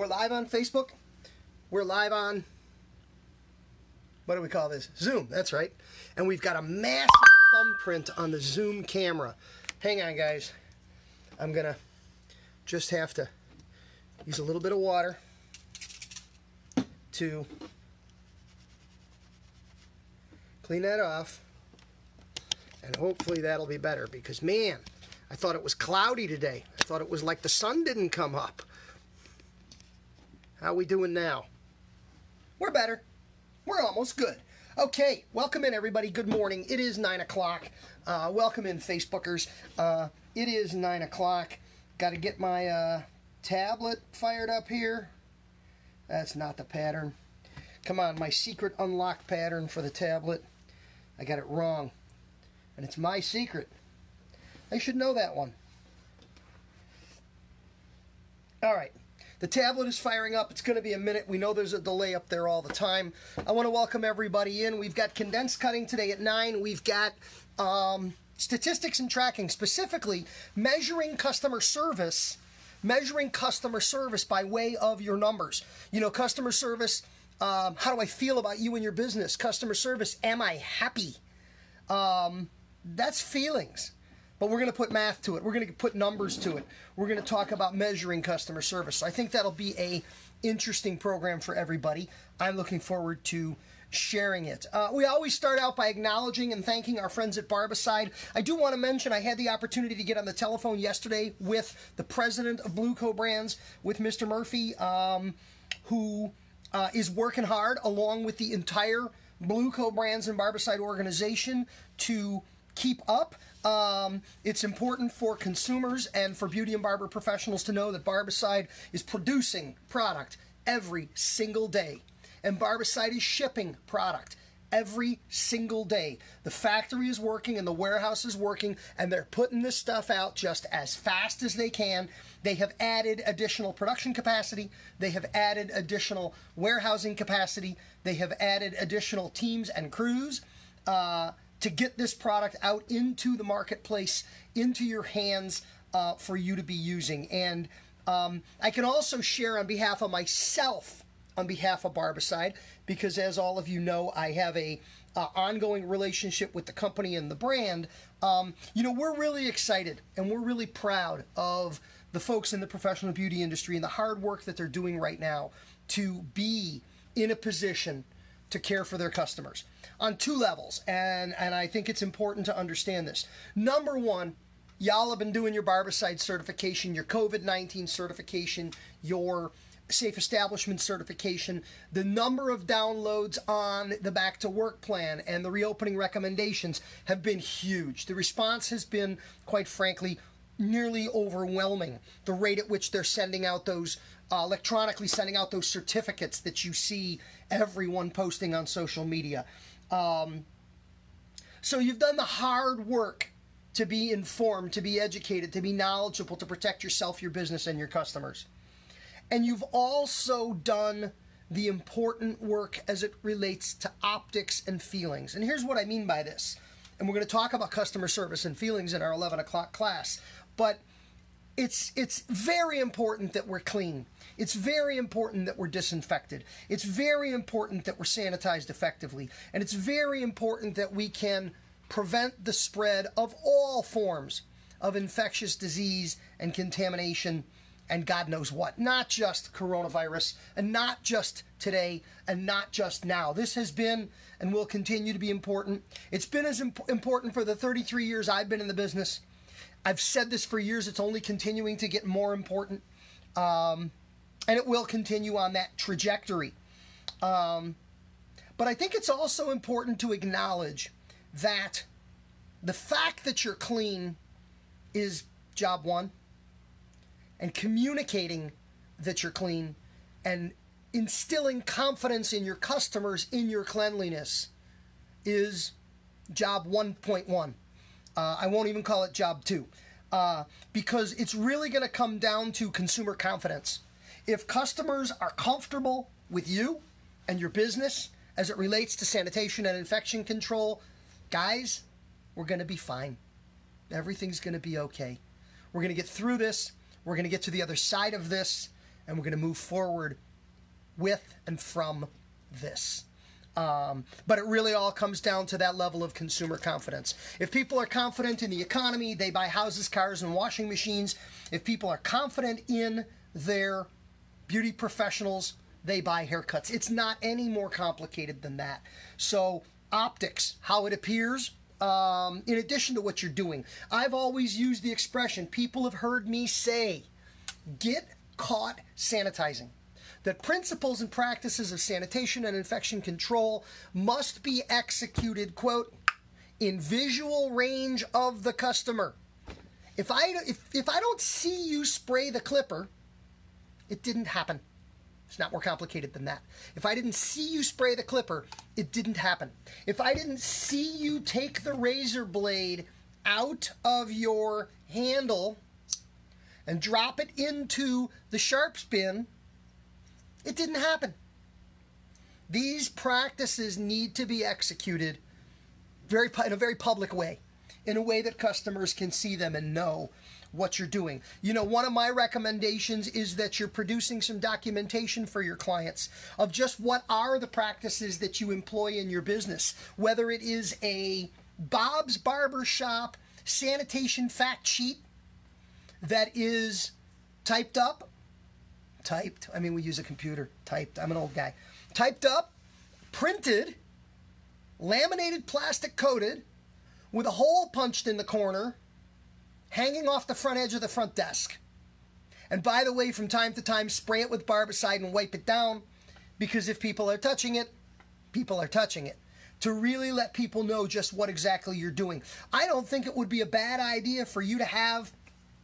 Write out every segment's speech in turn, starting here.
We're live on Facebook. We're live on, what do we call this? Zoom, that's right. And we've got a massive thumbprint on the Zoom camera. Hang on, guys. I'm going to just have to use a little bit of water to clean that off. And hopefully that'll be better because, man, I thought it was cloudy today. I thought it was like the sun didn't come up. How are we doing now? We're better. We're almost good. Okay, welcome in, everybody. Good morning. It is 9 o'clock. Welcome in, Facebookers. It is 9 o'clock. Got to get my tablet fired up here. That's not the pattern. Come on, my secret unlock pattern for the tablet. I got it wrong. And it's my secret. I should know that one. All right. The tablet is firing up. It's going to be a minute. We know there's a delay up there all the time. I want to welcome everybody in. We've got Condense Cutting today at 9. We've got statistics and tracking, specifically measuring customer service by way of your numbers. You know, customer service, how do I feel about you and your business? Customer service, am I happy? That's feelings. But we're going to put math to it. We're going to put numbers to it. We're going to talk about measuring customer service. So I think that'll be a interesting program for everybody. I'm looking forward to sharing it. We always start out by acknowledging and thanking our friends at Barbicide. I do want to mention I had the opportunity to get on the telephone yesterday with the president of Blue Co Brands, with Mr. Murphy, who is working hard along with the entire Blue Co Brands and Barbicide organization to keep up. It's important for consumers and for beauty and barber professionals to know that Barbicide is producing product every single day. And Barbicide is shipping product every single day. The factory is working and the warehouse is working, and they're putting this stuff out just as fast as they can. They have added additional production capacity. They have added additional warehousing capacity. They have added additional teams and crews to get this product out into the marketplace, into your hands for you to be using. And I can also share on behalf of myself, on behalf of Barbicide, because as all of you know, I have a ongoing relationship with the company and the brand. You know, we're really excited and we're really proud of the folks in the professional beauty industry and the hard work that they're doing right now to be in a position to care for their customers on two levels. And I think it's important to understand this. Number one, y'all have been doing your Barbicide certification, your COVID-19 certification, your Safe Establishment certification. The number of downloads on the Back to Work plan and the reopening recommendations have been huge. The response has been, quite frankly, nearly overwhelming. The rate at which they're sending out those electronically sending out those certificates that you see everyone posting on social media. So you've done the hard work to be informed, to be educated, to be knowledgeable, to protect yourself, your business, and your customers. And you've also done the important work as it relates to optics and feelings. And here's what I mean by this. And we're going to talk about customer service and feelings in our 11 o'clock class. But it's very important that we're clean. It's very important that we're disinfected. It's very important that we're sanitized effectively. And it's very important that we can prevent the spread of all forms of infectious disease and contamination and God knows what. Not just coronavirus, and not just today, and not just now. This has been and will continue to be important. It's been as important for the 33 years I've been in the business. I've said this for years. It's only continuing to get more important. And it will continue on that trajectory. But I think it's also important to acknowledge that the fact that you're clean is job one. And communicating that you're clean and instilling confidence in your customers in your cleanliness is job 1.1. I won't even call it job 2 because it's really going to come down to consumer confidence. If customers are comfortable with you and your business as it relates to sanitation and infection control, guys, we're going to be fine. Everything's going to be okay. We're going to get through this. We're going to get to the other side of this, and we're going to move forward with and from this. But it really all comes down to that level of consumer confidence. If people are confident in the economy, they buy houses, cars, and washing machines. If people are confident in their beauty professionals, they buy haircuts. It's not any more complicated than that. So optics, how it appears, in addition to what you're doing. I've always used the expression, people have heard me say, get caught sanitizing. That principles and practices of sanitation and infection control must be executed, quote, in visual range of the customer. If I don't see you spray the clipper, it didn't happen. It's not more complicated than that. If I didn't see you spray the clipper, it didn't happen. If I didn't see you take the razor blade out of your handle and drop it into the sharps bin, it didn't happen. These practices need to be executed in a very public way, in a way that customers can see them and know what you're doing. You know, one of my recommendations is that you're producing some documentation for your clients of just what are the practices that you employ in your business, whether it is a Bob's Barber Shop sanitation fact sheet that is typed, I mean, we use a computer, typed, I'm an old guy, typed up, printed, laminated, plastic coated, with a hole punched in the corner, hanging off the front edge of the front desk. And by the way, from time to time, spray it with barbicide and wipe it down, because if people are touching it, people are touching it. To really let people know just what exactly you're doing. I don't think it would be a bad idea for you to have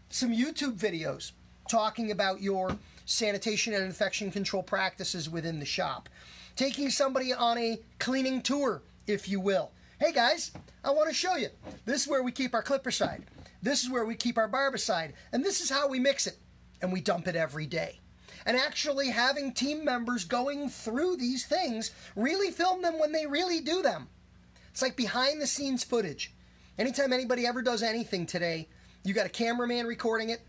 some YouTube videos talking about your sanitation and infection control practices within the shop. Taking somebody on a cleaning tour, if you will. Hey guys, I want to show you. This is where we keep our clipper side. This is where we keep our barbicide. And this is how we mix it. And we dump it every day. And actually having team members going through these things, really film them when they really do them. It's like behind the scenes footage. Anytime anybody ever does anything today, you got a cameraman recording it,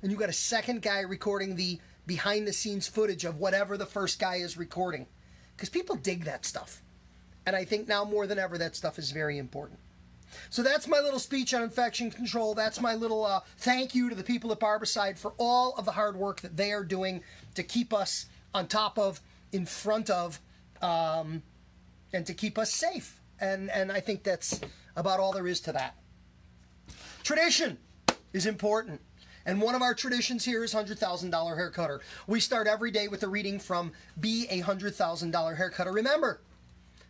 and you got a second guy recording the behind the scenes footage of whatever the first guy is recording. Because people dig that stuff. And I think now more than ever that stuff is very important. So that's my little speech on infection control. That's my little thank you to the people at Barbicide for all of the hard work that they are doing to keep us on top of, in front of, and to keep us safe. And I think that's about all there is to that. Tradition is important. And one of our traditions here is $100,000 hair cutter. We start every day with a reading from Be a $100,000 hair cutter. Remember,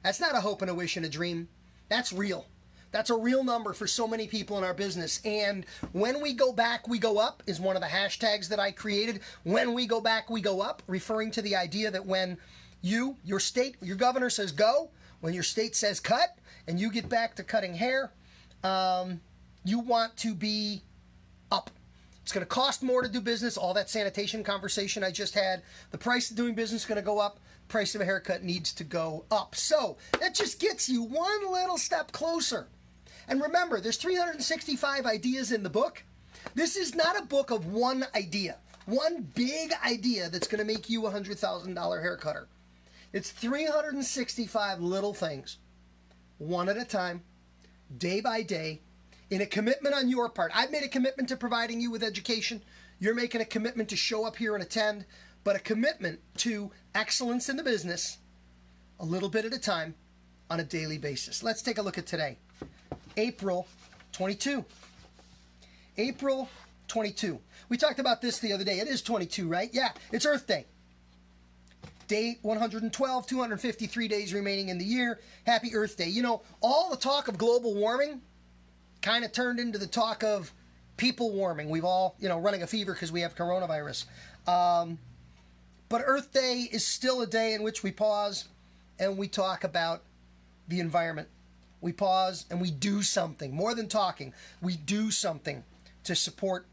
that's not a hope and a wish and a dream. That's real. That's a real number for so many people in our business. And when we go back, we go up is one of the hashtags that I created. When we go back, we go up, referring to the idea that when your state, your governor says go, when your state says cut, and you get back to cutting hair, you want to be up. It's going to cost more to do business. All that sanitation conversation I just had. The price of doing business is going to go up. Price of a haircut needs to go up. So that just gets you one little step closer. And remember, there's 365 ideas in the book. This is not a book of one idea. One big idea that's going to make you a $100,000 hair cutter. It's 365 little things. One at a time. Day by day. In a commitment on your part. I've made a commitment to providing you with education. You're making a commitment to show up here and attend, but a commitment to excellence in the business, a little bit at a time, on a daily basis. Let's take a look at today. April 22. April 22. We talked about this the other day. It is 22, right? Yeah, it's Earth Day. Day 112, 253 days remaining in the year. Happy Earth Day. You know, all the talk of global warming kind of turned into the talk of people warming. We've all, running a fever because we have coronavirus. But Earth Day is still a day in which we pause and we talk about the environment. We pause and we do something. More than talking, we do something to support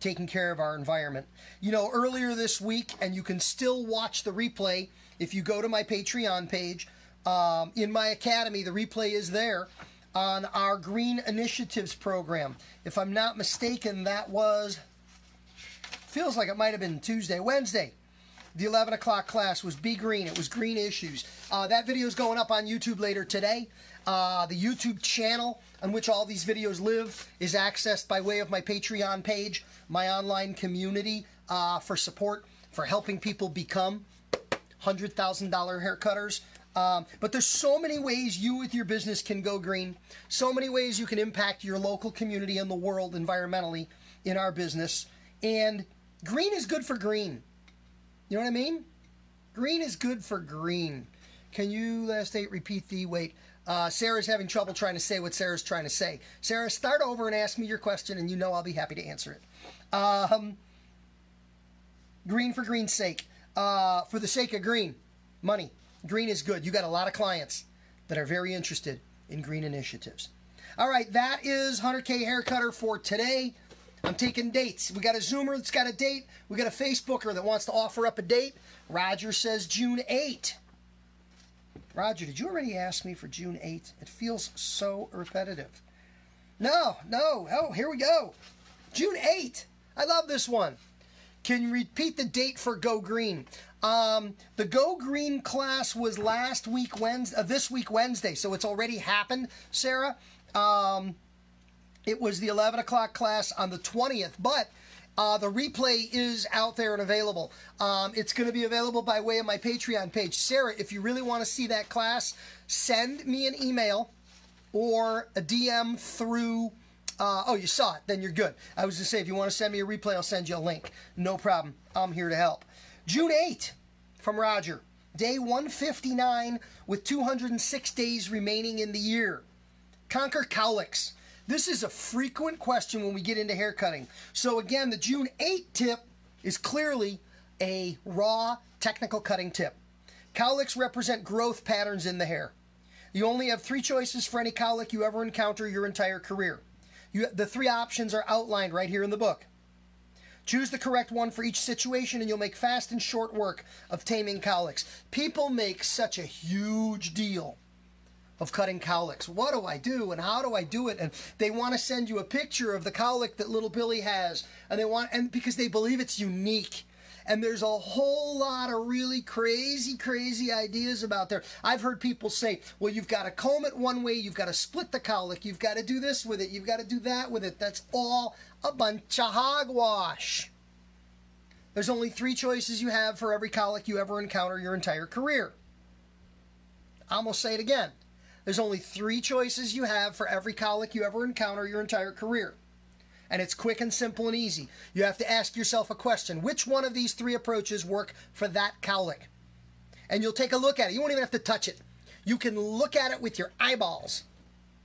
taking care of our environment. You know, earlier this week, and you can still watch the replay if you go to my Patreon page, in my academy, the replay is there, on our Green Initiatives program. If I'm not mistaken, that was, feels like it might have been Wednesday. the 11 o'clock class was Be Green. It was green issues. That video is going up on YouTube later today. The YouTube channel on which all these videos live is accessed by way of my Patreon page, my online community for support, for helping people become $100,000 haircutters. But there's so many ways you with your business can go green. So many ways you can impact your local community and the world environmentally in our business. And green is good for green. You know what I mean? Green is good for green. Can you, last 8, repeat the, wait. Sarah's having trouble trying to say what Sarah's trying to say. Sarah, start over and ask me your question, and you know I'll be happy to answer it. Green for green's sake. For the sake of green, money. Green is good. You got a lot of clients that are very interested in green initiatives. All right, that is 100K Haircutter for today. I'm taking dates. We got a Zoomer that's got a date. We got a Facebooker that wants to offer up a date. Roger says June 8. Roger, did you already ask me for June 8? It feels so repetitive. No. Oh, here we go. June 8. I love this one. Can you repeat the date for Go Green? The Go Green class was this week Wednesday, so it's already happened, Sarah. It was the 11 o'clock class on the 20th, but the replay is out there and available. It's going to be available by way of my Patreon page. Sarah, if you really want to see that class, send me an email or a DM through... oh, you saw it. Then you're good. I was going to say, if you want to send me a replay, I'll send you a link. No problem. I'm here to help. June 8 from Roger. Day 159 with 206 days remaining in the year. Conquer cowlicks. This is a frequent question when we get into haircutting. So again, the June 8 tip is clearly a raw technical cutting tip. Cowlicks represent growth patterns in the hair. You only have 3 choices for any cowlick you ever encounter your entire career. The 3 options are outlined right here in the book. Choose the correct one for each situation and you'll make fast and short work of taming cowlicks. People make such a huge deal of cutting cowlicks. What do I do and how do I do it? And they want to send you a picture of the cowlick that little Billy has, and because they believe it's unique. And there's a whole lot of really crazy ideas about there. I've heard people say, well, you've got to comb it one way, you've got to split the cowlick, you've got to do this with it, you've got to do that with it. That's all a bunch of hogwash. There's only 3 choices you have for every cowlick you ever encounter your entire career. I'm going to say it again. There's only 3 choices you have for every cowlick you ever encounter your entire career. And it's quick and simple and easy. You have to ask yourself a question. Which one of these 3 approaches work for that cowlick? And you'll take a look at it. You won't even have to touch it. You can look at it with your eyeballs.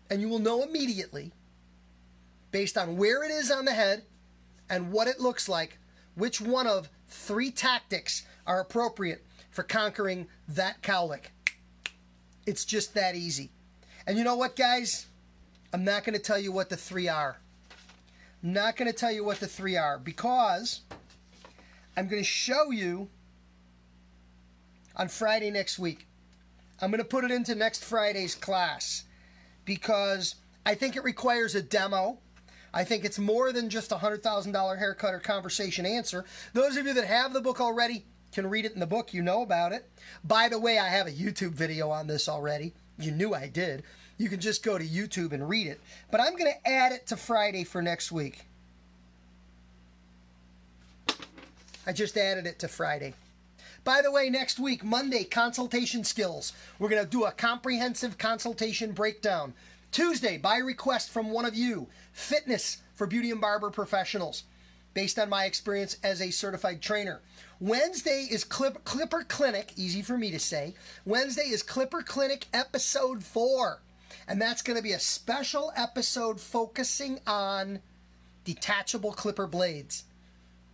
And you will know immediately, based on where it is on the head and what it looks like, which one of 3 tactics are appropriate for conquering that cowlick. It's just that easy. And you know what, guys? I'm not going to tell you what the 3 are. I'm not going to tell you what the 3 are because I'm going to show you on Friday next week. I'm going to put it into next Friday's class because I think it requires a demo. I think it's more than just a $100,000 haircut or conversation answer. Those of you that have the book already can read it in the book. You know about it. By the way, I have a YouTube video on this already. You knew I did. You can just go to YouTube and read it. But I'm going to add it to Friday for next week. I just added it to Friday. By the way, next week, Monday, consultation skills. We're going to do a comprehensive consultation breakdown. Tuesday, by request from one of you, fitness for beauty and barber professionals, based on my experience as a certified trainer. Wednesday is Clipper Clinic, easy for me to say. Wednesday is Clipper Clinic episode 4. And that's going to be a special episode focusing on detachable clipper blades.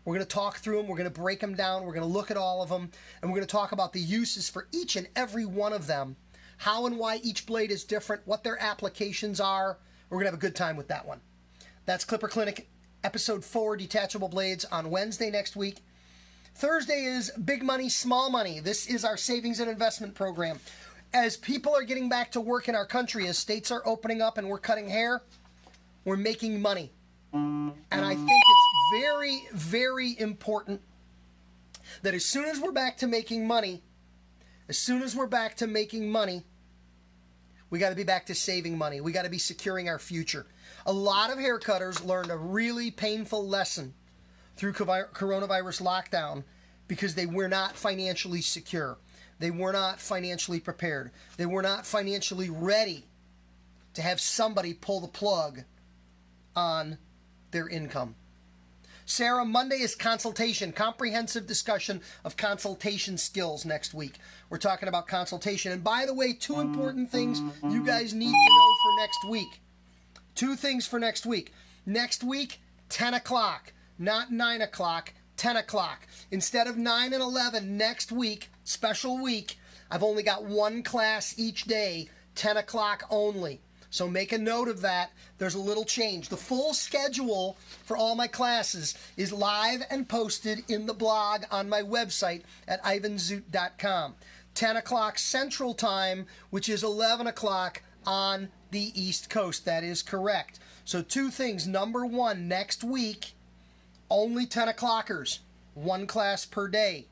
We're going to talk through them. We're going to break them down. We're going to look at all of them. And we're going to talk about the uses for each and every one of them. How and why each blade is different. What their applications are. We're going to have a good time with that one. That's Clipper Clinic episode 4, detachable blades, on Wednesday next week. Thursday is Big Money, Small Money. This is our savings and investment program. As people are getting back to work in our country, as states are opening up and we're cutting hair, we're making money. And I think it's very, very important that as soon as we're back to making money, we got to be back to saving money. We got to be securing our future. A lot of hair cutters learned a really painful lesson through coronavirus lockdown because they were not financially secure. They were not financially prepared. They were not financially ready to have somebody pull the plug on their income. Sarah, Monday is consultation, comprehensive discussion of consultation skills next week. We're talking about consultation. And by the way, 2 important things you guys need to know for next week. 2 things for next week. Next week, 10 o'clock, not 9 o'clock, 10 o'clock. Instead of 9 and 11 next week, special week, I've only got 1 class each day, 10 o'clock only. So make a note of that. There's a little change. The full schedule for all my classes is live and posted in the blog on my website at ivanzoot.com. 10 o'clock Central Time, which is 11 o'clock on the East Coast. That is correct. So 2 things. Number 1, next week, only 10 o'clockers, 1 class per day.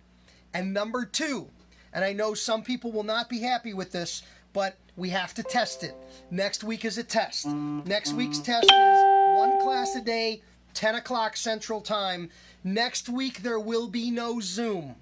And number 2, and I know some people will not be happy with this, but we have to test it. Next week is a test. Next week's test is 1 class a day, 10 o'clock Central Time. Next week there will be no Zoom.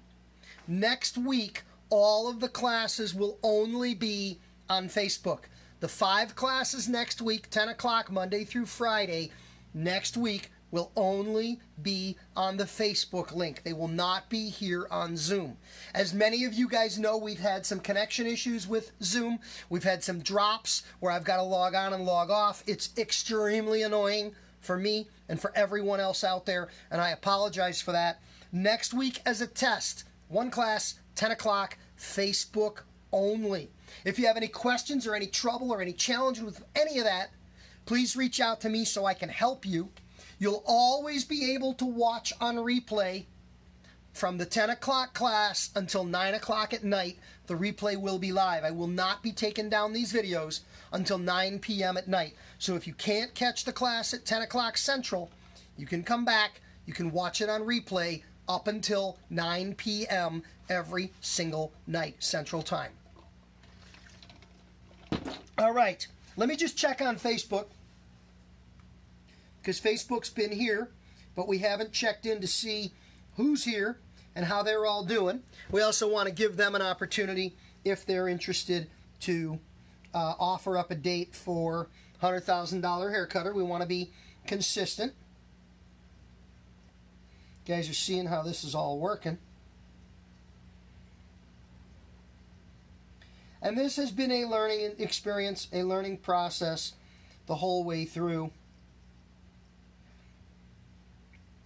Next week, all of the classes will only be on Facebook. The 5 classes next week, 10 o'clock Monday through Friday, next week will only be on the Facebook link. They will not be here on Zoom. As many of you guys know, we've had some connection issues with Zoom. We've had some drops where I've got to log on and log off. It's extremely annoying for me and for everyone else out there, and I apologize for that. Next week as a test, 1 class, 10 o'clock, Facebook only. If you have any questions or any trouble or any challenge with any of that, please reach out to me so I can help you. You'll always be able to watch on replay from the 10 o'clock class until 9 o'clock at night. The replay will be live. I will not be taking down these videos until 9 p.m. at night. So if you can't catch the class at 10 o'clock Central, you can come back. You can watch it on replay up until 9 p.m. every single night, Central Time. All right, let me just check on Facebook, because Facebook's been here, but we haven't checked in to see who's here and how they're all doing. We also want to give them an opportunity, if they're interested, to offer up a date for $100,000 hair cutter. We want to be consistent. You guys are seeing how this is all working. And this has been a learning experience, a learning process the whole way through.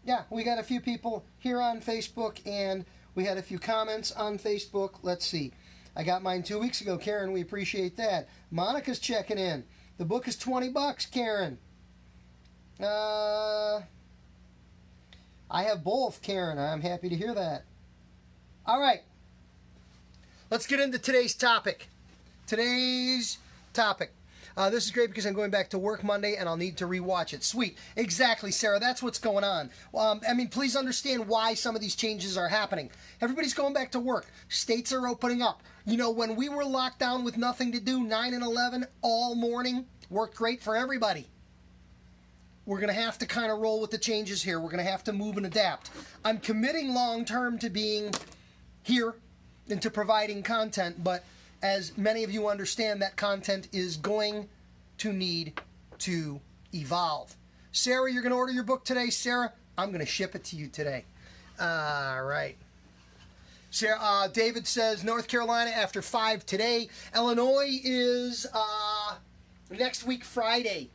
Yeah, we got a few people here on Facebook, and we had a few comments on Facebook. Let's see. I got mine 2 weeks ago, Karen. We appreciate that. Monica's checking in. The book is $20, Karen. I have both, Karen. I'm happy to hear that. All right. Let's get into today's topic. This is great because I'm going back to work Monday and I'll need to rewatch it. Sweet. Exactly, Sarah. That's what's going on. I mean, please understand why some of these changes are happening. Everybody's going back to work. States are opening up. You know, when we were locked down with nothing to do, 9 and 11 all morning, worked great for everybody. We're going to have to kind of roll with the changes here. We're going to have to move and adapt. I'm committing long-term to being here and to providing content, but as many of you understand, that content is going to need to evolve. Sarah, you're going to order your book today? Sarah, I'm going to ship it to you today. All right. Sarah, David says, North Carolina after 5 today. Illinois is next week Friday.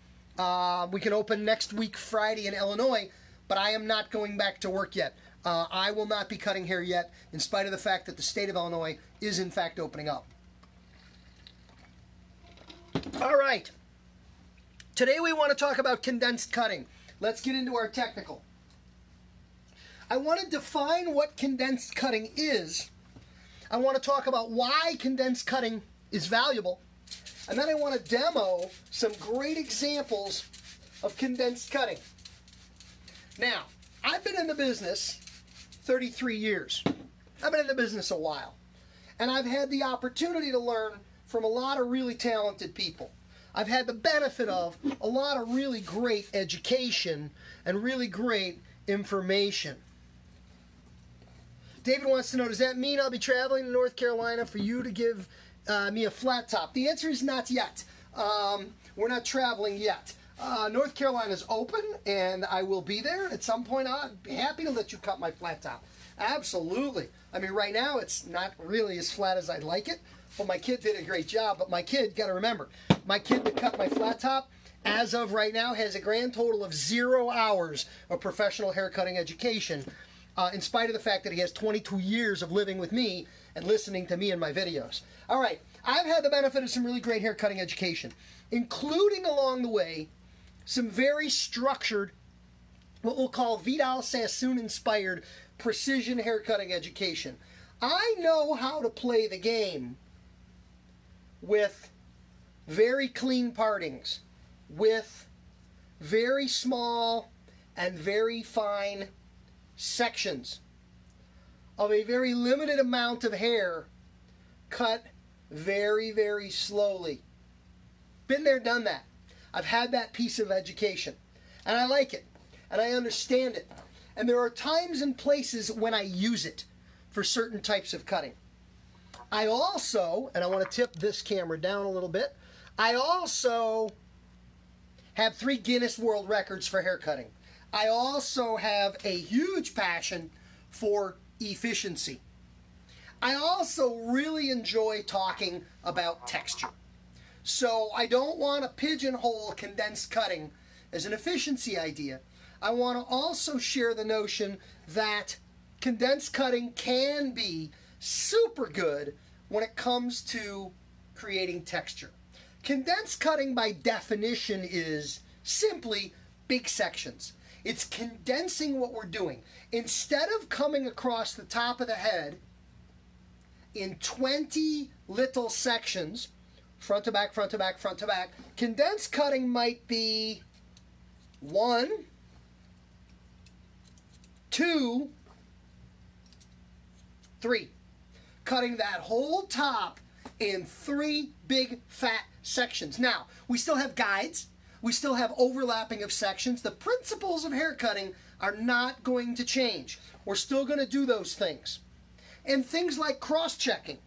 We can open next week Friday in Illinois, but I am not going back to work yet. I will not be cutting hair yet, in spite of the fact that the state of Illinois is in fact opening up. All right. Today we want to talk about condensed cutting. Let's get into our technical. I want to define what condensed cutting is. I want to talk about why condensed cutting is valuable. And then I want to demo some great examples of condensed cutting. Now, I've been in the business 33 years. I've been in the business a while. And I've had the opportunity to learn from a lot of really talented people. I've had the benefit of a lot of really great education and really great information. David wants to know, does that mean I'll be traveling to North Carolina for you to give me a flat top? The answer is not yet. We're not traveling yet. North Carolina's open, and I will be there. And at some point, I'll be happy to let you cut my flat top. Absolutely. I mean, right now, it's not really as flat as I'd like it. But my kid did a great job. But my kid, got to remember, my kid that cut my flat top, as of right now, has a grand total of 0 hours of professional haircutting education, in spite of the fact that he has 22 years of living with me and listening to me in my videos. All right, I've had the benefit of some really great haircutting education, including along the way some very structured, what we'll call Vidal Sassoon-inspired precision haircutting education. I know how to play the game with very clean partings, with very small and very fine sections of a very limited amount of hair cut very, very slowly. Been there, done that. I've had that piece of education, and I like it, and I understand it. And there are times and places when I use it for certain types of cutting. I also, and I want to tip this camera down a little bit, I also have 3 Guinness World Records for hair cutting. I also have a huge passion for efficiency. I also really enjoy talking about texture. So I don't want to pigeonhole condensed cutting as an efficiency idea. I want to also share the notion that condensed cutting can be super good when it comes to creating texture. Condensed cutting by definition is simply big sections. It's condensing what we're doing. Instead of coming across the top of the head in 20 little sections, front to back, front to back, front to back, condensed cutting might be 1, 2, 3. Cutting that whole top in 3 big fat sections. Now, we still have guides. We still have overlapping of sections. The principles of hair cutting are not going to change. We're still going to do those things. And things like cross-checking.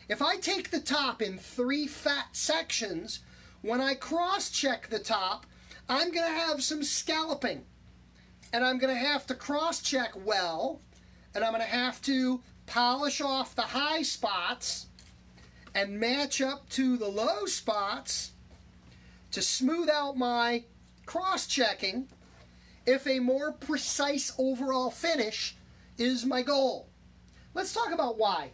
If I take the top in 3 fat sections, when I cross-check the top, I'm going to have some scalloping. And I'm going to have to cross-check well, and I'm going to have to polish off the high spots and match up to the low spots to smooth out my cross-checking if a more precise overall finish is my goal. Let's talk about why.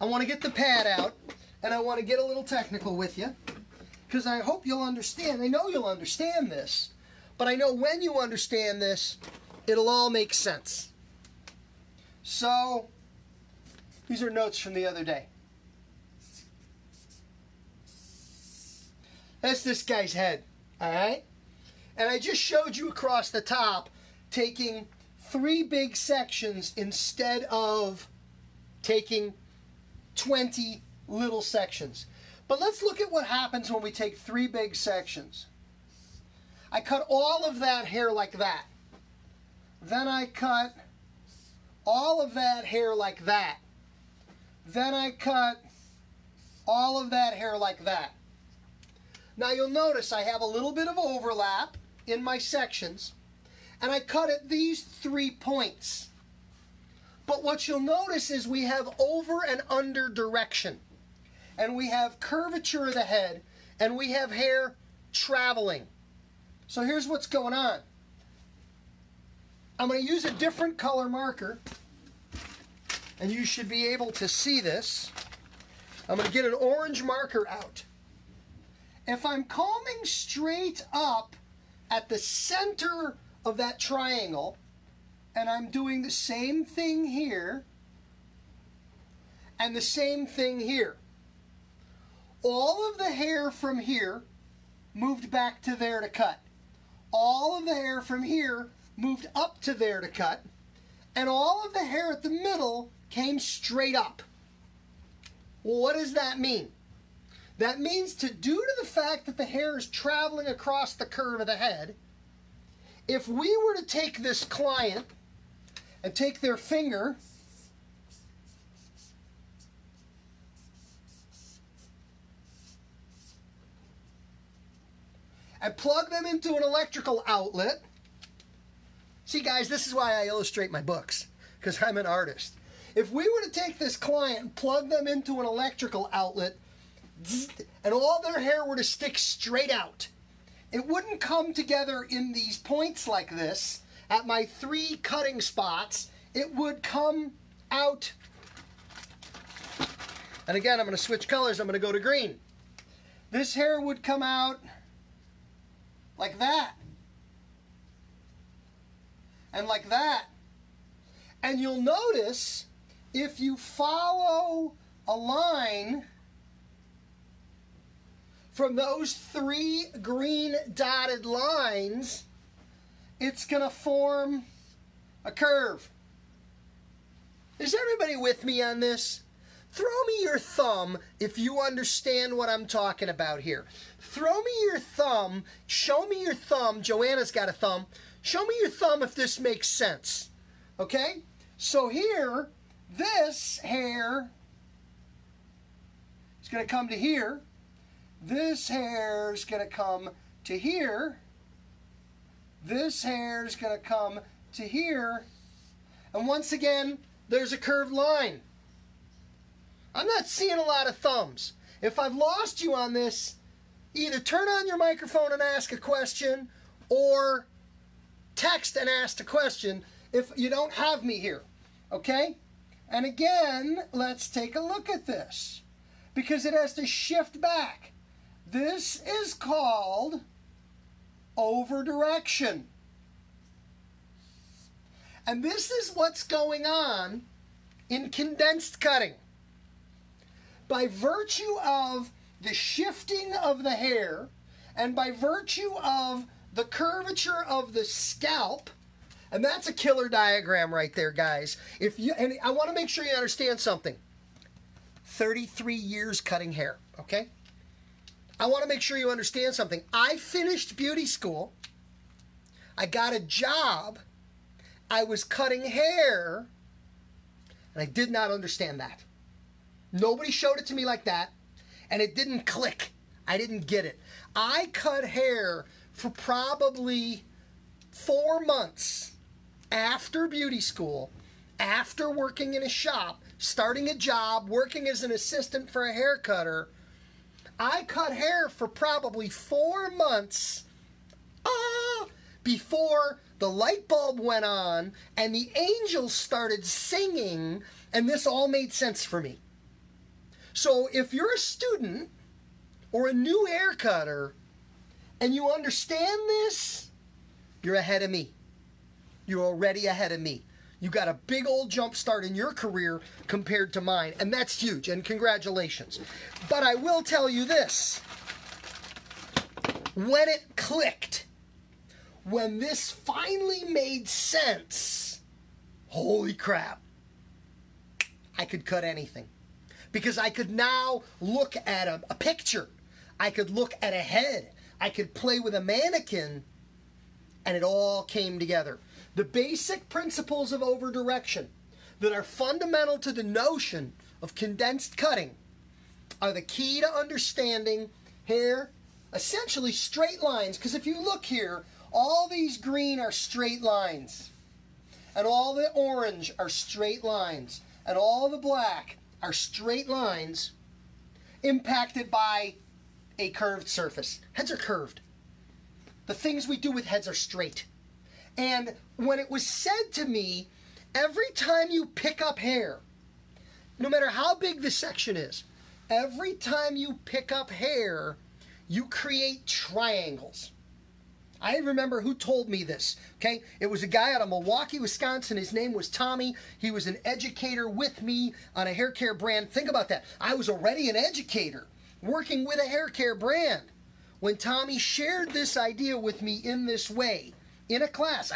I want to get the pad out, and I want to get a little technical with you, because I hope you'll understand. I know you'll understand this, but I know when you understand this, it'll all make sense. So, these are notes from the other day. That's this guy's head, all right? And I just showed you across the top taking 3 big sections instead of taking 20 little sections. But let's look at what happens when we take 3 big sections. I cut all of that hair like that. Then I cut all of that hair like that. Then I cut all of that hair like that. Now you'll notice I have a little bit of overlap in my sections, and I cut at these 3 points. But what you'll notice is we have over and under direction, and we have curvature of the head, and we have hair traveling. So here's what's going on. I'm going to use a different color marker, and you should be able to see this. I'm going to get an orange marker out. If I'm combing straight up at the center of that triangle, and I'm doing the same thing here, and the same thing here, all of the hair from here moved back to there to cut. All of the hair from here moved up to there to cut. and all of the hair at the middle came straight up. Well, what does that mean? That means due to the fact that the hair is traveling across the curve of the head, if we were to take this client and take their finger and plug them into an electrical outlet. See, guys, this is why I illustrate my books, because I'm an artist. If we were to take this client and plug them into an electrical outlet, and all their hair were to stick straight out, it wouldn't come together in these points like this at my 3 cutting spots. It would come out. And again, I'm going to switch colors. I'm going to go to green. This hair would come out like that. And like that. And you'll notice if you follow a line from those 3 green dotted lines, it's going to form a curve. Is everybody with me on this? Throw me your thumb if you understand what I'm talking about here. Throw me your thumb. Show me your thumb. Joanna's got a thumb. Show me your thumb if this makes sense. Okay? So here, this hair is going to come to here. This hair is going to come to here. This hair is going to come to here. And once again, there's a curved line. I'm not seeing a lot of thumbs. If I've lost you on this, either turn on your microphone and ask a question, or text and ask a question if you don't have me here. Okay? And again, let's take a look at this, because it has to shift back. This is called over direction. And this is what's going on in condensed cutting. By virtue of the shifting of the hair, and by virtue of the curvature of the scalp, and that's a killer diagram right there, guys. And I want to make sure you understand something. 33 years cutting hair, okay? I want to make sure you understand something. I finished beauty school. I got a job. I was cutting hair, and I did not understand that. Nobody showed it to me like that, and it didn't click. I didn't get it. I cut hair for probably 4 months after beauty school, after working in a shop, starting a job, working as an assistant for a hair cutter. I cut hair for probably 4 months before the light bulb went on and the angels started singing, and this all made sense for me. So if you're a student or a new hair cutter and you understand this, you're ahead of me. You're already ahead of me. You got a big old jump start in your career compared to mine, and that's huge, and congratulations. But I will tell you this. When it clicked, when this finally made sense, holy crap, I could cut anything. Because I could now look at a picture. I could look at a head. I could play with a mannequin, and it all came together. The basic principles of over direction that are fundamental to the notion of condensed cutting are the key to understanding hair, essentially straight lines. Because if you look here, all these green are straight lines, and all the orange are straight lines, and all the black are straight lines impacted by a curved surface. Heads are curved. The things we do with heads are straight. And when it was said to me, every time you pick up hair, no matter how big the section is, every time you pick up hair, you create triangles. I remember who told me this, okay? It was a guy out of Milwaukee, Wisconsin. His name was Tommy. He was an educator with me on a hair care brand. Think about that. I was already an educator working with a hair care brand when Tommy shared this idea with me in this way, in a class.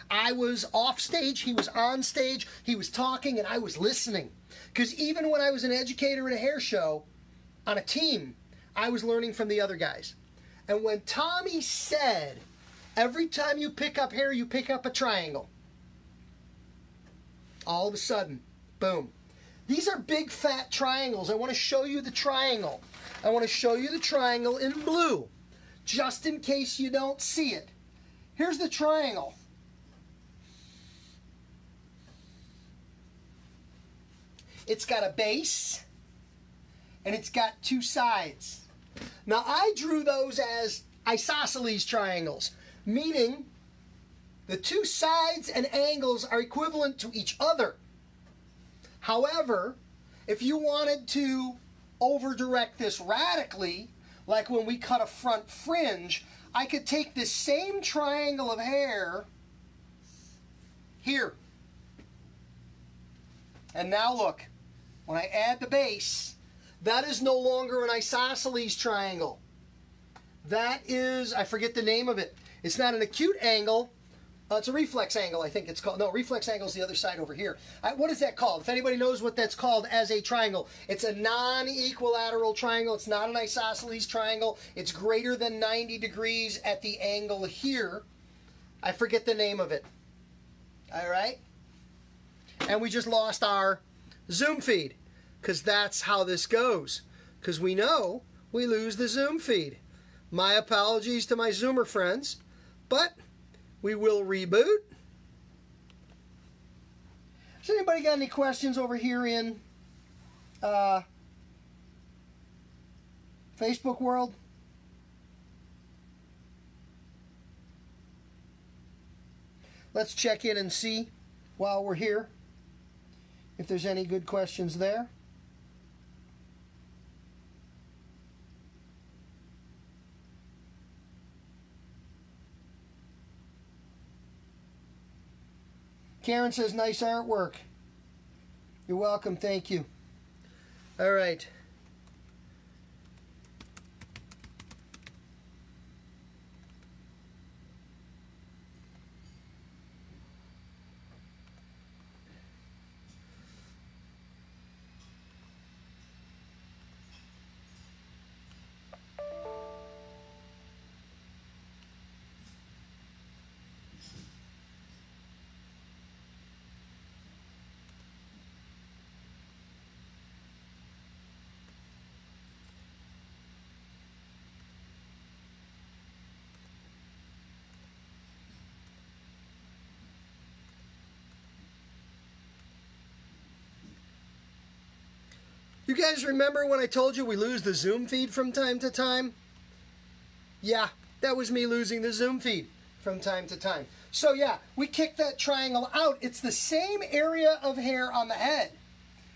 I was off stage, he was on stage, he was talking, and I was listening. Because even when I was an educator at a hair show on a team, I was learning from the other guys. And when Tommy said, every time you pick up hair, you pick up a triangle, all of a sudden, boom. These are big fat triangles. I want to show you the triangle. I want to show you the triangle in blue, just in case you don't see it. Here's the triangle. It's got a base, and it's got two sides. Now, I drew those as isosceles triangles, meaning the two sides and angles are equivalent to each other. However, if you wanted to over-direct this radically, like when we cut a front fringe, I could take this same triangle of hair here. And now look, when I add the base, that is no longer an isosceles triangle. That is, I forget the name of it. It's not an acute angle. It's a reflex angle, I think it's called. No, reflex angle is the other side over here. What is that called? If anybody knows what that's called as a triangle, it's a non-equilateral triangle. It's not an isosceles triangle. It's greater than 90 degrees at the angle here. I forget the name of it. All right? And we just lost our Zoom feed, because that's how this goes. Because we know we lose the Zoom feed. My apologies to my Zoomer friends, but we will reboot. Has anybody got any questions over here in Facebook world? Let's check in and see while we're here if there's any good questions there. Karen says, nice artwork. You're welcome, thank you. All right. You guys remember when I told you we lose the Zoom feed from time to time? Yeah, that was me losing the Zoom feed from time to time. So yeah, we kick that triangle out. It's the same area of hair on the head,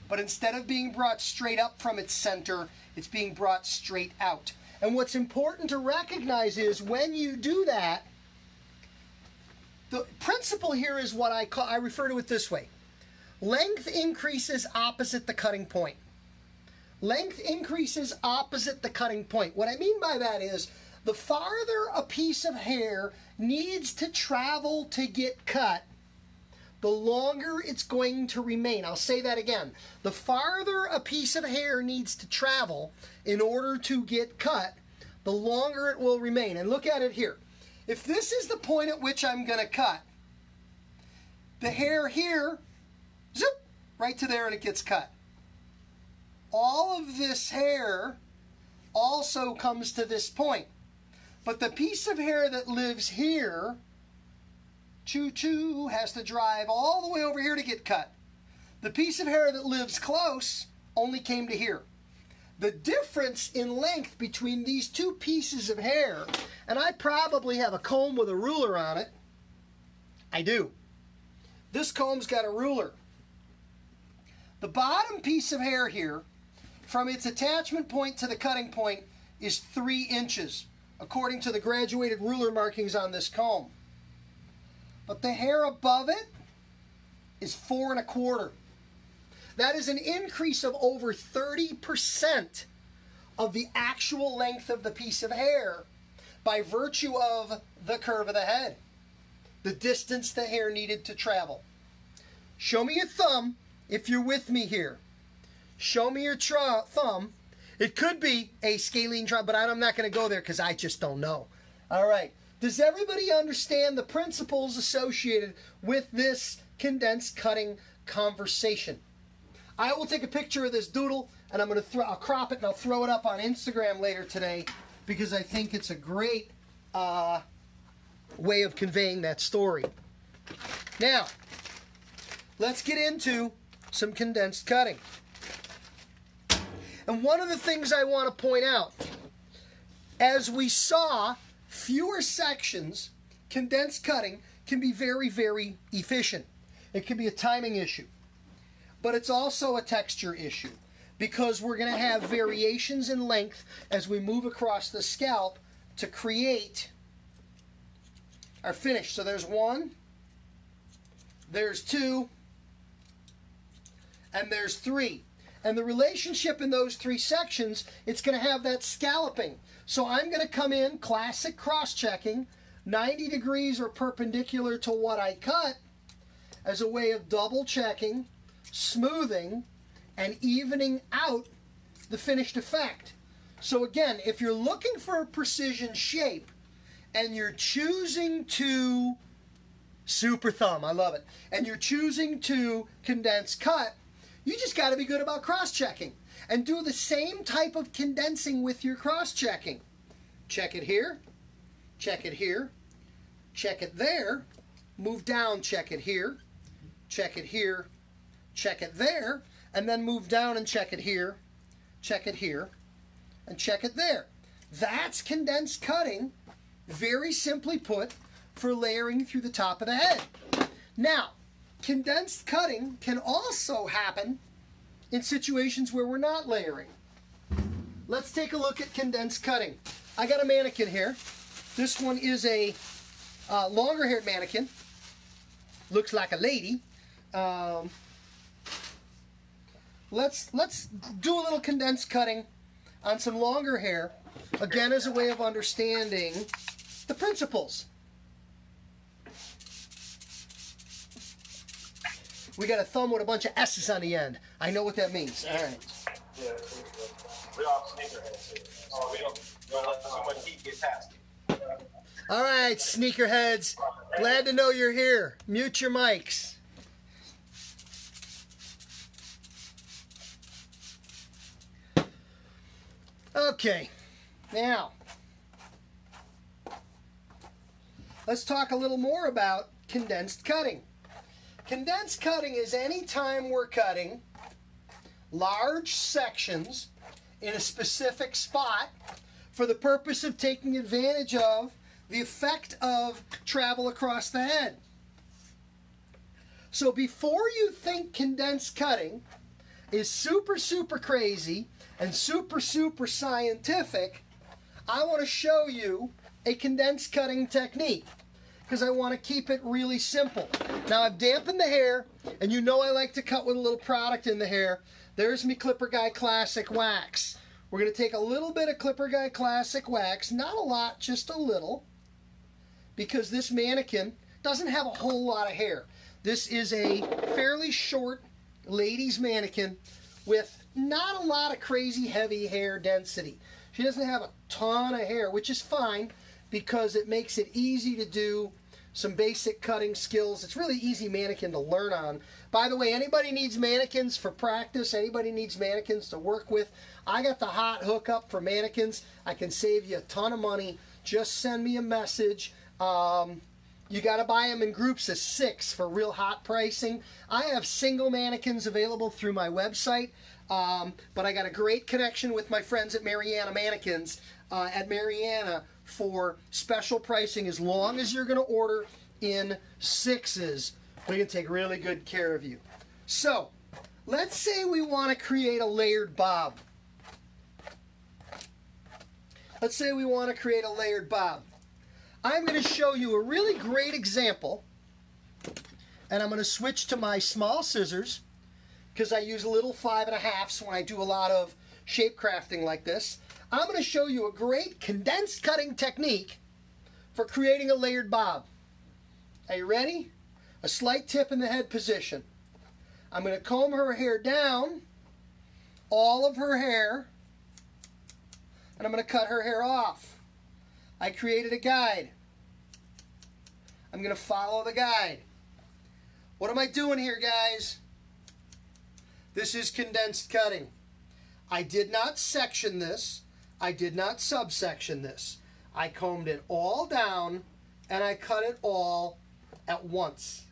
but instead of being brought straight up from its center, it's being brought straight out. And what's important to recognize is when you do that, the principle here is what I refer to it this way. Length increases opposite the cutting point. Length increases opposite the cutting point. What I mean by that is the farther a piece of hair needs to travel to get cut, the longer it's going to remain. I'll say that again. The farther a piece of hair needs to travel in order to get cut, the longer it will remain. And look at it here. If this is the point at which I'm going to cut, the hair here, zip, right to there and it gets cut. All of this hair also comes to this point. But the piece of hair that lives here, choo-choo, has to drive all the way over here to get cut. The piece of hair that lives close only came to here. The difference in length between these two pieces of hair, and I probably have a comb with a ruler on it. I do. This comb's got a ruler. The bottom piece of hair here, from its attachment point to the cutting point, is 3 inches, according to the graduated ruler markings on this comb. But the hair above it is 4 1/4. That is an increase of over 30% of the actual length of the piece of hair by virtue of the curve of the head. the distance the hair needed to travel. Show me your thumb if you're with me here. Show me your thumb. It could be a scalene triangle, but I'm not going to go there because I just don't know. All right. Does everybody understand the principles associated with this condensed cutting conversation? I will take a picture of this doodle, and I'll crop it and I'll throw it up on Instagram later today because I think it's a great way of conveying that story. Now, let's get into some condensed cutting. And one of the things I want to point out, as we saw, fewer sections, condensed cutting can be very, very efficient. It can be a timing issue, but it's also a texture issue because we're going to have variations in length as we move across the scalp to create our finish. So there's one, there's two, and there's three. And the relationship in those three sections, it's going to have that scalloping. So I'm going to come in, classic cross-checking, 90 degrees or perpendicular to what I cut as a way of double-checking, smoothing, and evening out the finished effect. So again, if you're looking for a precision shape and you're choosing to super thumb, I love it, and you're choosing to condense cut, you just got to be good about cross-checking and do the same type of condensing with your cross-checking. Check it here, check it here, check it there, move down, check it here, check it here, check it there, and then move down and check it here, and check it there. That's condensed cutting, very simply put, for layering through the top of the head. Now, condensed cutting can also happen in situations where we're not layering. Let's take a look at condensed cutting. I got a mannequin here. This one is a longer haired mannequin. Looks like a lady. Let's do a little condensed cutting on some longer hair, again as a way of understanding the principles. We got a thumb with a bunch of S's on the end. I know what that means. All right. Yeah, we all sneakerheads here. So we don't let too much heat get past it. All right, sneakerheads. Glad to know you're here. Mute your mics. Okay. Now, let's talk a little more about condensed cutting. Condensed cutting is any time we're cutting large sections in a specific spot for the purpose of taking advantage of the effect of travel across the head. So before you think condensed cutting is super, super crazy and super, super scientific, I want to show you a condensed cutting technique, because I want to keep it really simple. Now I've dampened the hair, and you know I like to cut with a little product in the hair. There's me Clipper Guy Classic Wax. We're going to take a little bit of Clipper Guy Classic Wax, not a lot, just a little, because this mannequin doesn't have a whole lot of hair. This is a fairly short ladies mannequin with not a lot of crazy heavy hair density. She doesn't have a ton of hair, which is fine because it makes it easy to do some basic cutting skills. It's really easy mannequin to learn on. By the way, anybody needs mannequins for practice, anybody needs mannequins to work with, I got the hot hookup for mannequins. I can save you a ton of money. Just send me a message. You got to buy them in groups of 6 for real hot pricing. I have single mannequins available through my website, but I got a great connection with my friends at Mariana Mannequins at Mariana for special pricing. As long as you're going to order in 6s, we can take really good care of you. So, let's say we want to create a layered bob. Let's say we want to create a layered bob. I'm going to show you a really great example, and I'm going to switch to my small scissors because I use little 5.5s when I do a lot of shape crafting like this. I'm going to show you a great condensed cutting technique for creating a layered bob. Are you ready? A slight tip in the head position. I'm going to comb her hair down, all of her hair, and I'm going to cut her hair off. I created a guide. I'm going to follow the guide. What am I doing here, guys? This is condensed cutting. I did not section this. I did not subsection this. I combed it all down and I cut it all at once.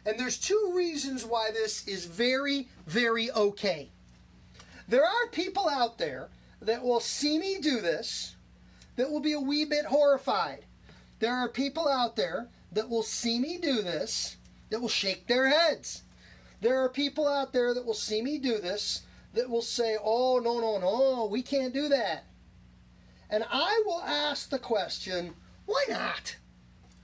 And there's two reasons why this is very, very okay. There are people out there that will see me do this that will be a wee bit horrified. There are people out there that will see me do this that will shake their heads. There are people out there that will see me do this that will say, oh, no, no, no, we can't do that. And I will ask the question, why not?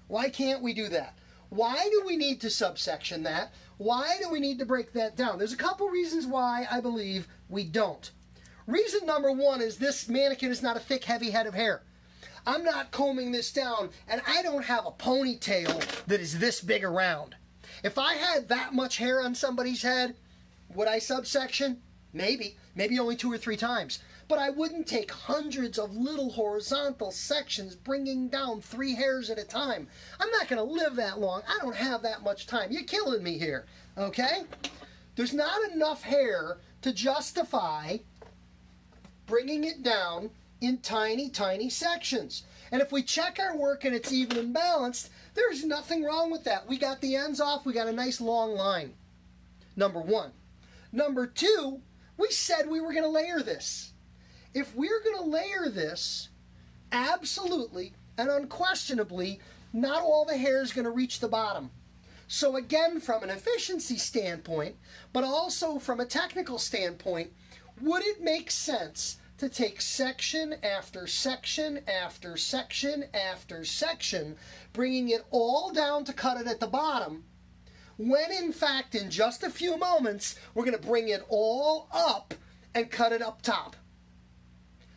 Why can't we do that? Why do we need to subsection that? Why do we need to break that down? There's a couple reasons why I believe we don't. Reason number one is this mannequin is not a thick, heavy head of hair. I'm not combing this down, and I don't have a ponytail that is this big around. If I had that much hair on somebody's head, would I subsection? Maybe only 2 or 3 times. But I wouldn't take hundreds of little horizontal sections bringing down 3 hairs at a time. I'm not going to live that long. I don't have that much time. You're killing me here, okay? There's not enough hair to justify bringing it down in tiny, tiny sections. And if we check our work and it's even and balanced, there's nothing wrong with that. We got the ends off. We got a nice long line. Number one. Number two, we said we were going to layer this. If we're going to layer this, absolutely and unquestionably, not all the hair is going to reach the bottom. So again, from an efficiency standpoint, but also from a technical standpoint, would it make sense to take section after section after section after section, bringing it all down to cut it at the bottom, when in fact in just a few moments we're going to bring it all up and cut it up top?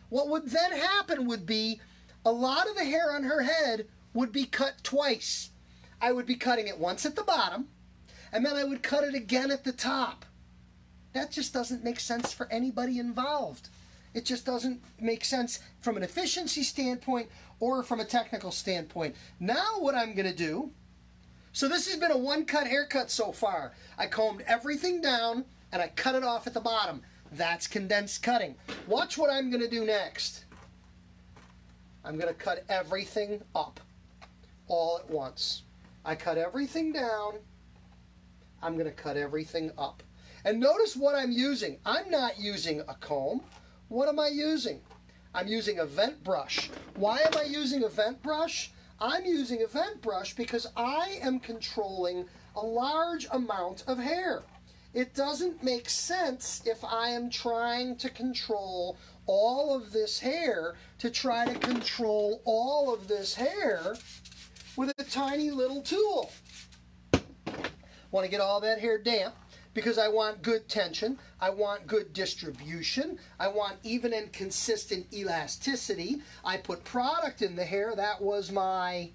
What would then happen would be a lot of the hair on her head would be cut twice. I would be cutting it once at the bottom, and then I would cut it again at the top. That just doesn't make sense for anybody involved. It just doesn't make sense from an efficiency standpoint or from a technical standpoint. Now what I'm going to do, so this has been a one-cut haircut so far. I combed everything down and I cut it off at the bottom. That's condensed cutting. Watch what I'm going to do next. I'm going to cut everything up all at once. I cut everything down. I'm going to cut everything up. And notice what I'm using. I'm not using a comb. What am I using? I'm using a vent brush. Why am I using a vent brush? I'm using a vent brush because I am controlling a large amount of hair. It doesn't make sense if I am trying to control all of this hair to try to control all of this hair with a tiny little tool. Want to get all that hair damp because I want good tension, I want good distribution, I want even and consistent elasticity. I put product in the hair, that was my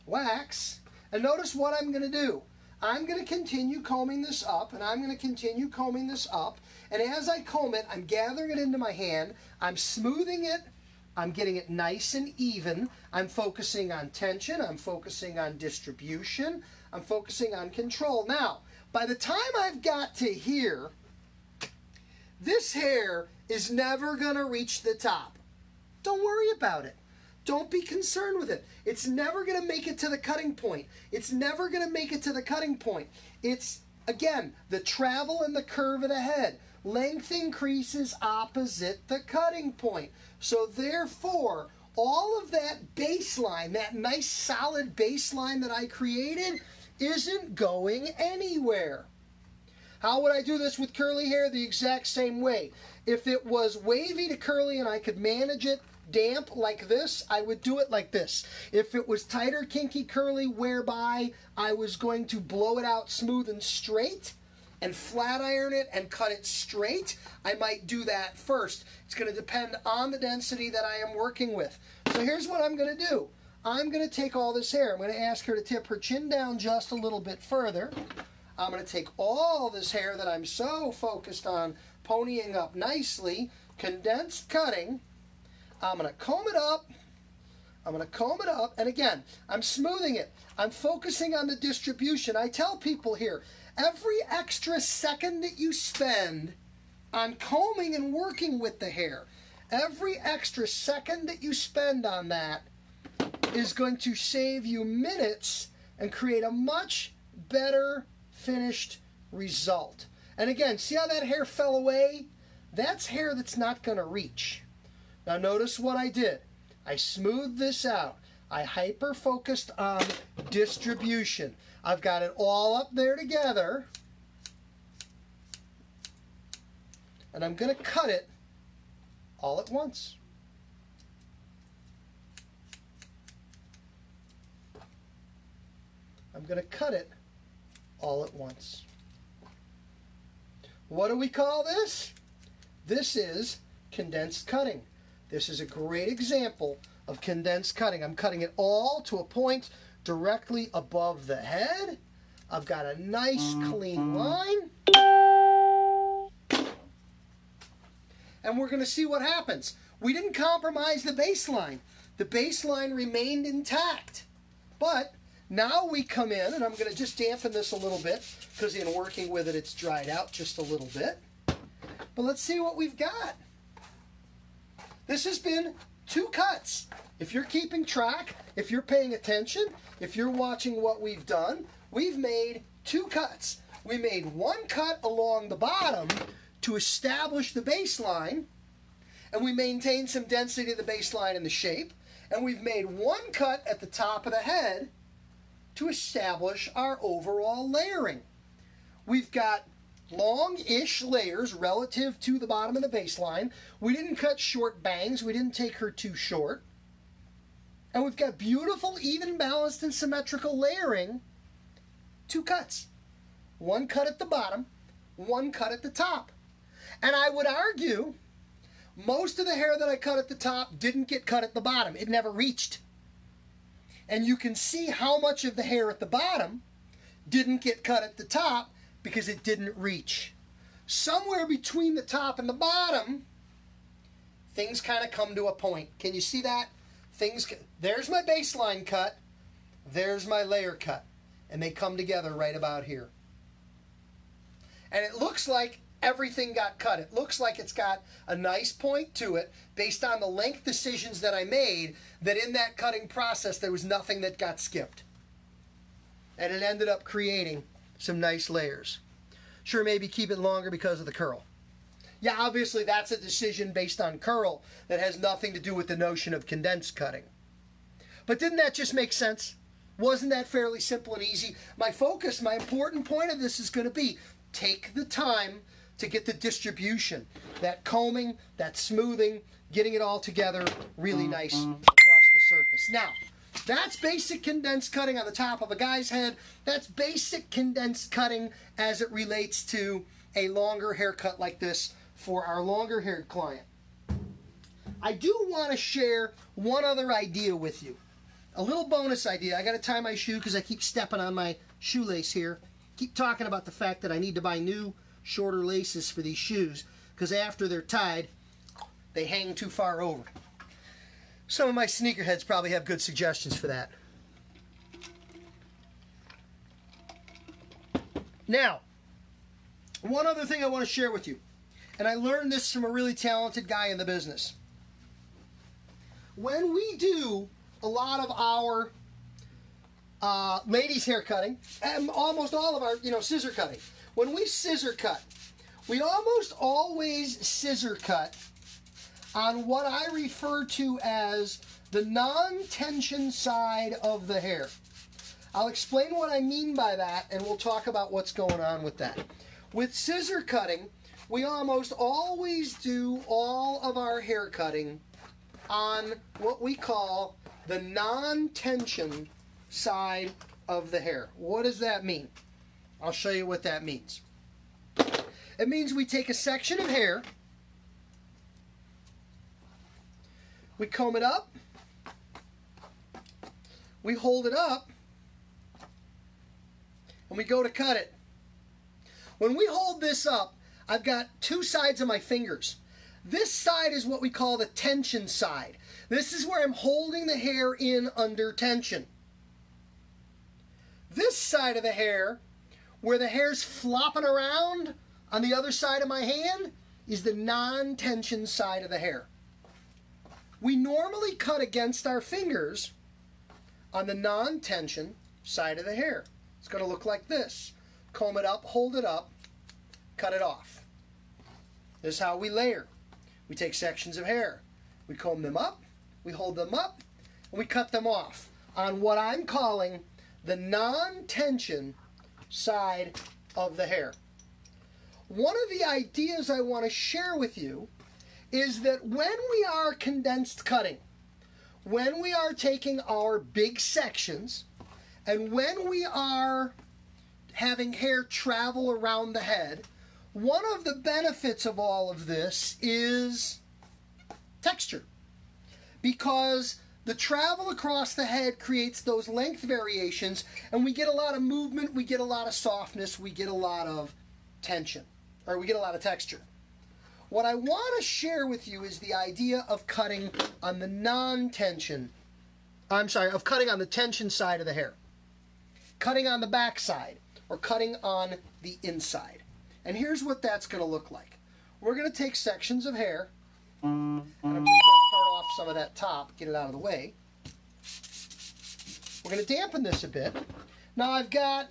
wax. And notice what I'm going to do. I'm going to continue combing this up, and I'm going to continue combing this up. And as I comb it, I'm gathering it into my hand. I'm smoothing it. I'm getting it nice and even. I'm focusing on tension. I'm focusing on distribution. I'm focusing on control. Now, by the time I've got to here, this hair is never going to reach the top. Don't worry about it. Don't be concerned with it. It's never going to make it to the cutting point. It's never going to make it to the cutting point. It's, again, the travel and the curve of the head. Length increases opposite the cutting point. So therefore, all of that baseline, that nice solid baseline that I created, isn't going anywhere. How would I do this with curly hair? The exact same way. If it was wavy to curly and I could manage it damp like this, I would do it like this. If it was tighter, kinky, curly, whereby I was going to blow it out smooth and straight and flat iron it and cut it straight, I might do that first. It's going to depend on the density that I am working with. So here's what I'm going to do. I'm going to take all this hair. I'm going to ask her to tip her chin down just a little bit further. I'm going to take all this hair that I'm so focused on ponying up nicely, condensed cutting. I'm going to comb it up. I'm going to comb it up. And again, I'm smoothing it. I'm focusing on the distribution. I tell people here, every extra second that you spend on combing and working with the hair, every extra second that you spend on that is going to save you minutes and create a much better finished result. And again, see how that hair fell away? That's hair that's not going to reach. Now notice what I did. I smoothed this out. I hyper-focused on distribution. I've got it all up there together. And I'm going to cut it all at once. I'm going to cut it all at once. What do we call this? This is condensed cutting. This is a great example of condensed cutting. I'm cutting it all to a point directly above the head. I've got a nice clean line. And we're going to see what happens. We didn't compromise the baseline. The baseline remained intact. But now we come in, and I'm going to just dampen this a little bit because in working with it, it's dried out just a little bit. But let's see what we've got. This has been 2 cuts. If you're keeping track, if you're paying attention, if you're watching what we've done, we've made 2 cuts. We made 1 cut along the bottom to establish the baseline, and we maintained some density of the baseline and the shape, and we've made 1 cut at the top of the head to establish our overall layering. We've got long-ish layers relative to the bottom of the baseline. We didn't cut short bangs. We didn't take her too short. And we've got beautiful, even, balanced, and symmetrical layering. 2 cuts. 1 cut at the bottom, 1 cut at the top. And I would argue most of the hair that I cut at the top didn't get cut at the bottom. It never reached. And you can see how much of the hair at the bottom didn't get cut at the top because it didn't reach. Somewhere between the top and the bottom, things kind of come to a point. Can you see that? There's my baseline cut, there's my layer cut, and they come together right about here. And it looks like everything got cut. It looks like it's got a nice point to it based on the length decisions that I made, that in that cutting process there was nothing that got skipped. And it ended up creating some nice layers. Sure, maybe keep it longer because of the curl. Yeah, obviously that's a decision based on curl that has nothing to do with the notion of condensed cutting. But didn't that just make sense? Wasn't that fairly simple and easy? My focus, my important point of this is going to be take the time to get the distribution, that combing, that smoothing, getting it all together really nice across the surface. Now, that's basic condensed cutting on the top of a guy's head. That's basic condensed cutting as it relates to a longer haircut like this for our longer haired client. I do want to share one other idea with you. A little bonus idea. I got to tie my shoe because I keep stepping on my shoelace here. Keep talking about the fact that I need to buy new, shorter laces for these shoes because after they're tied, they hang too far over. Some of my sneakerheads probably have good suggestions for that. Now, one other thing I want to share with you, and I learned this from a really talented guy in the business. When we do a lot of our ladies' hair cutting, and almost all of our, scissor cutting, when we scissor cut, we almost always scissor cut on what I refer to as the non-tension side of the hair. I'll explain what I mean by that, and we'll talk about what's going on with that. With scissor cutting, we almost always do all of our hair cutting on what we call the non-tension side of the hair. What does that mean? I'll show you what that means. It means we take a section of hair, we comb it up, we hold it up, and we go to cut it. When we hold this up, I've got two sides of my fingers. This side is what we call the tension side. This is where I'm holding the hair in under tension. This side of the hair, where the hair's flopping around on the other side of my hand, is the non-tension side of the hair. We normally cut against our fingers on the non-tension side of the hair. It's going to look like this. Comb it up, hold it up, cut it off. This is how we layer. We take sections of hair, we comb them up, we hold them up, and we cut them off on what I'm calling the non-tension side of the hair. One of the ideas I want to share with you is that when we are condensed cutting, when we are taking our big sections, and when we are having hair travel around the head, one of the benefits of all of this is texture. Because the travel across the head creates those length variations, and we get a lot of movement, we get a lot of softness, we get a lot of tension, or we get a lot of texture. What I want to share with you is the idea of cutting on the non-tension, of cutting on the tension side of the hair. Cutting on the back side, or cutting on the inside. And here's what that's going to look like. We're going to take sections of hair, and I'm just going to part off some of that top, get it out of the way. We're going to dampen this a bit. Now I've got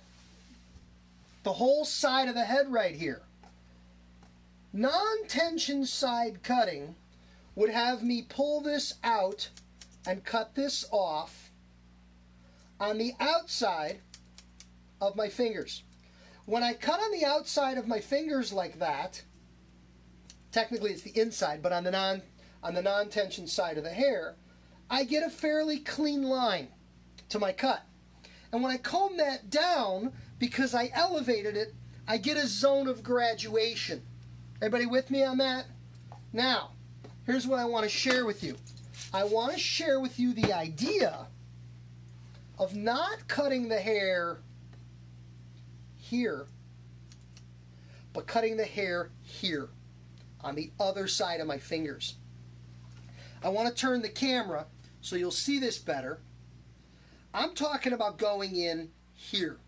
the whole side of the head right here. Non-tension side cutting would have me pull this out and cut this off on the outside of my fingers. When I cut on the outside of my fingers like that, technically it's the inside, but on the non-tension side of the hair, I get a fairly clean line to my cut. And when I comb that down, because I elevated it, I get a zone of graduation. Everybody with me on that? Now, here's what I want to share with you. I want to share with you the idea of not cutting the hair here, but cutting the hair here on the other side of my fingers. I want to turn the camera so you'll see this better. I'm talking about going in here,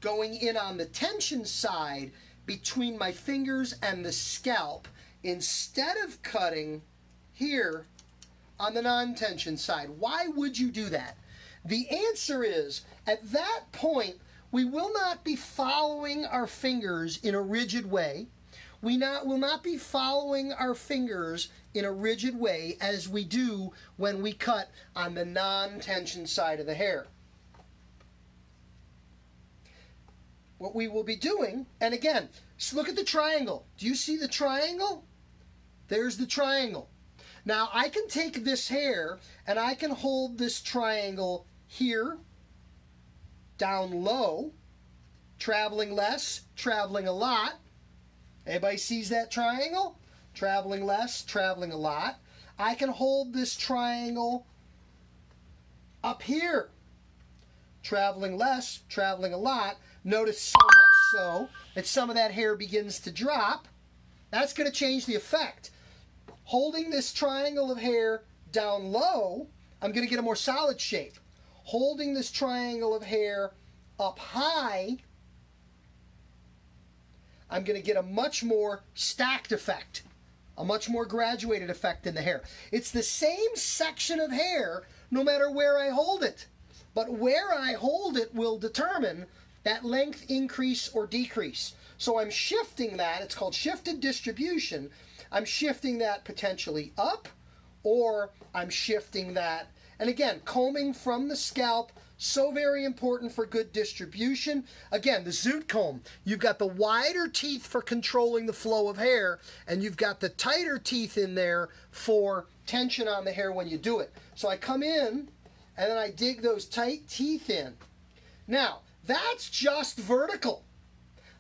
going in on the tension side between my fingers and the scalp instead of cutting here on the non-tension side. Why would you do that? The answer is, at that point, we will not be following our fingers in a rigid way. We will not be following our fingers in a rigid way as we do when we cut on the non-tension side of the hair. What we will be doing, and again, so look at the triangle. Do you see the triangle? There's the triangle. Now I can take this hair and I can hold this triangle here, down low, traveling less, traveling a lot. Everybody sees that triangle? Traveling less, traveling a lot. I can hold this triangle up here, traveling less, traveling a lot. Notice so much so that some of that hair begins to drop. That's going to change the effect. Holding this triangle of hair down low, I'm going to get a more solid shape. Holding this triangle of hair up high, I'm going to get a much more stacked effect, a much more graduated effect in the hair. It's the same section of hair no matter where I hold it, but where I hold it will determine that length increase or decrease. So I'm shifting that, it's called shifted distribution. I'm shifting that potentially up, or I'm shifting that, and again, combing from the scalp, so very important for good distribution. Again, the zoot comb, you've got the wider teeth for controlling the flow of hair, and you've got the tighter teeth in there for tension on the hair when you do it. So I come in, and then I dig those tight teeth in. Now, that's just vertical.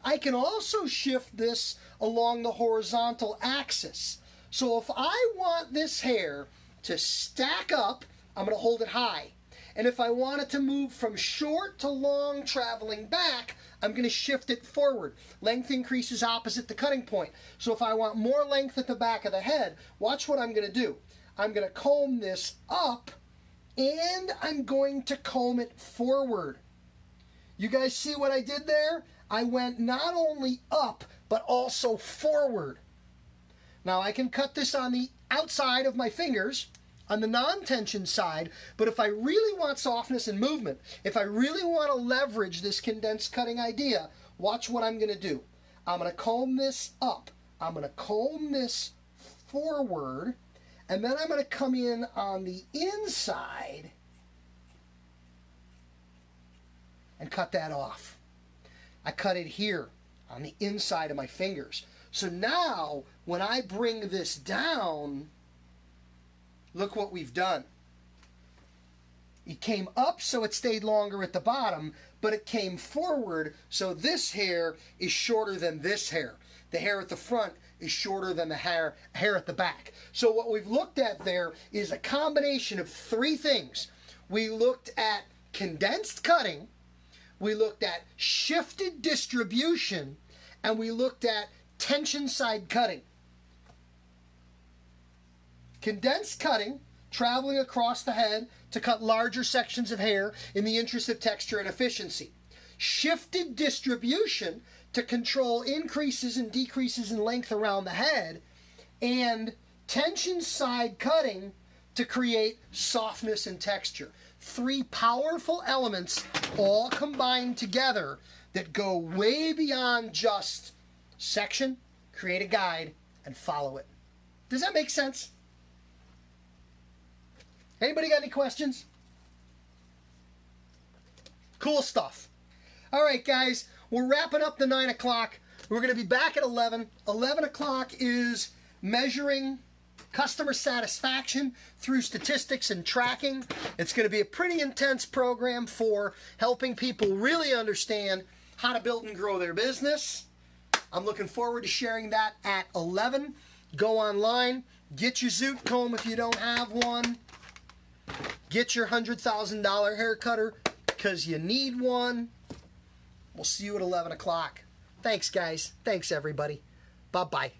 I can also shift this along the horizontal axis. So if I want this hair to stack up, I'm going to hold it high. And if I want it to move from short to long traveling back, I'm going to shift it forward. Length increases opposite the cutting point. So if I want more length at the back of the head, watch what I'm going to do. I'm going to comb this up, and I'm going to comb it forward. You guys see what I did there? I went not only up, but also forward. Now I can cut this on the outside of my fingers, on the non-tension side, but if I really want softness and movement, if I really want to leverage this condensed cutting idea, watch what I'm going to do. I'm going to comb this up. I'm going to comb this forward, and then I'm going to come in on the inside and cut that off. I cut it here on the inside of my fingers. So now, when I bring this down, look what we've done. It came up so it stayed longer at the bottom, but it came forward so this hair is shorter than this hair. The hair at the front is shorter than the hair at the back. So what we've looked at there is a combination of three things. We looked at condensed cutting, we looked at shifted distribution, and we looked at tension side cutting. Condensed cutting, traveling across the head to cut larger sections of hair in the interest of texture and efficiency. Shifted distribution to control increases and decreases in length around the head. And tension side cutting to create softness and texture. Three powerful elements all combined together that go way beyond just section, create a guide, and follow it. Does that make sense? Anybody got any questions? Cool stuff. All right, guys, we're wrapping up the 9 o'clock. We're going to be back at 11. 11 o'clock is measuring customer satisfaction through statistics and tracking. It's going to be a pretty intense program for helping people really understand how to build and grow their business. I'm looking forward to sharing that at 11. Go online, get your zoot comb if you don't have one. Get your $100,000 hair cutter because you need one. We'll see you at 11 o'clock. Thanks, guys. Thanks, everybody. Bye-bye.